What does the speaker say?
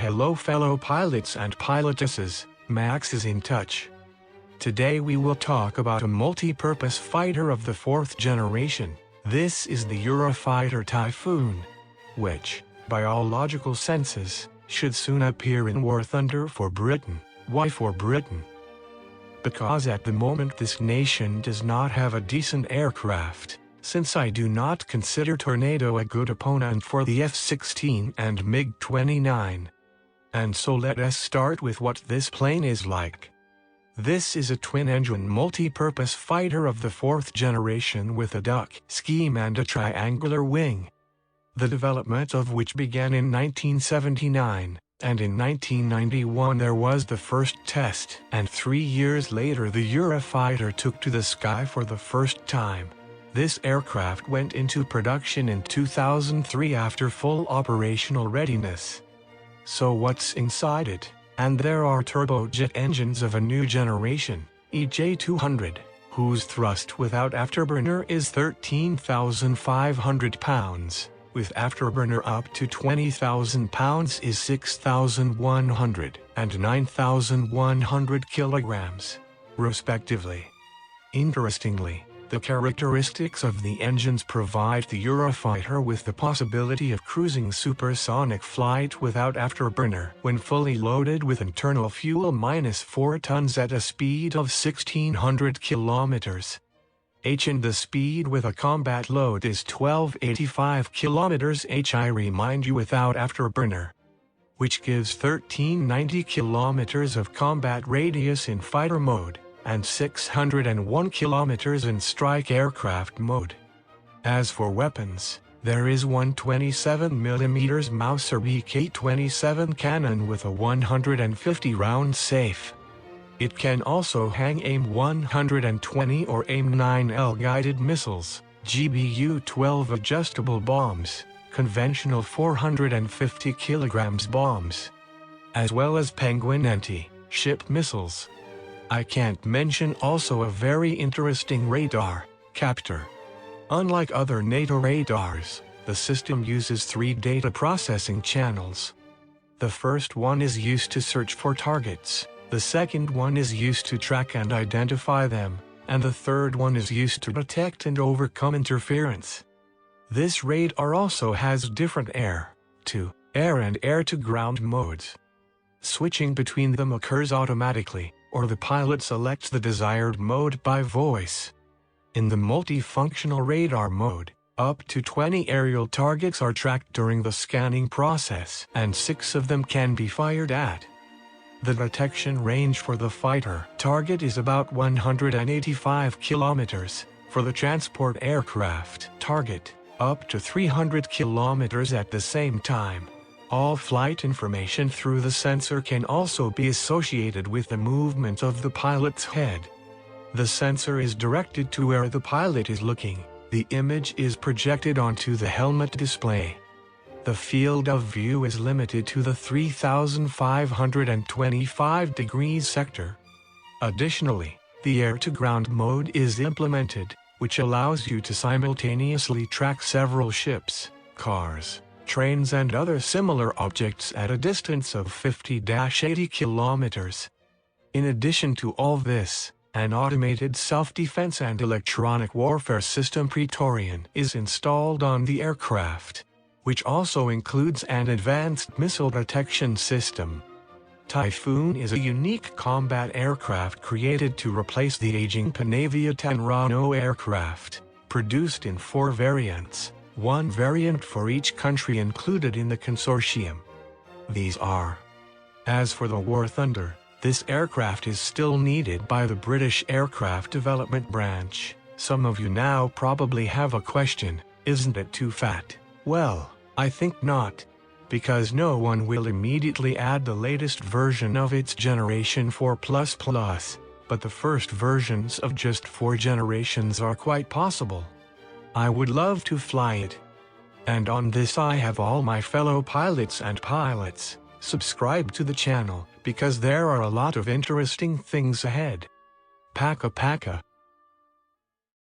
Hello fellow pilots and pilotesses, Max is in touch. Today we will talk about a multi-purpose fighter of the 4th generation. This is the Eurofighter Typhoon, which, by all logical senses, should soon appear in War Thunder for Britain. Why for Britain? Because at the moment this nation does not have a decent aircraft, since I do not consider Tornado a good opponent for the F-16 and MiG-29. And so let us start with what this plane is like. This is a twin-engine multi-purpose fighter of the 4th generation with a duck scheme and a triangular wing. The development of which began in 1979, and in 1991 there was the first test, and 3 years later the Eurofighter took to the sky for the first time. This aircraft went into production in 2003 after full operational readiness. So what's inside it? And there are turbojet engines of a new generation, EJ200, whose thrust without afterburner is 13,500 pounds, with afterburner up to 20,000 pounds is 6,100 and 9,100 kilograms, respectively. Interestingly, the characteristics of the engines provide the Eurofighter with the possibility of cruising supersonic flight without afterburner when fully loaded with internal fuel -4 tons at a speed of 1,600 kilometers. And the speed with a combat load is 1285 kilometers h. I remind you without afterburner, which gives 1390 kilometers of combat radius in fighter mode, and 601 kilometers in strike aircraft mode. As for weapons, there is one 27mm Mauser BK-27 cannon with a 150-round safe. It can also hang AIM-120 or AIM-9L guided missiles, GBU-12 adjustable bombs, conventional 450 kg bombs, as well as Penguin anti-ship missiles. I can't mention also a very interesting radar, Captor. Unlike other NATO radars, the system uses 3 data processing channels. The first one is used to search for targets, the second one is used to track and identify them, and the third one is used to detect and overcome interference. This radar also has different air-to-air and air-to-ground modes. Switching between them occurs automatically, or the pilot selects the desired mode by voice. In the multifunctional radar mode, up to 20 aerial targets are tracked during the scanning process, and 6 of them can be fired at. The detection range for the fighter target is about 185 kilometers, for the transport aircraft target, up to 300 kilometers at the same time. All flight information through the sensor can also be associated with the movement of the pilot's head. The sensor is directed to where the pilot is looking. The image is projected onto the helmet display. The field of view is limited to the 3,525 degrees sector. Additionally, the air-to-ground mode is implemented, which allows you to simultaneously track several ships, cars, trains and other similar objects at a distance of 50-80 kilometers. In addition to all this, an automated self-defense and electronic warfare system Praetorian is installed on the aircraft, which also includes an advanced missile detection system. Typhoon is a unique combat aircraft created to replace the aging Panavia Tenrano aircraft, produced in 4 variants. 1 variant for each country included in the consortium. These are. As for the War Thunder, this aircraft is still needed by the British Aircraft Development Branch. Some of you now probably have a question, isn't it too fat? Well, I think not. Because no one will immediately add the latest version of its Generation 4++, but the first versions of just 4 generations are quite possible. I would love to fly it. And on this I have all my fellow pilots and pilots, subscribe to the channel, because there are a lot of interesting things ahead. Paka paka.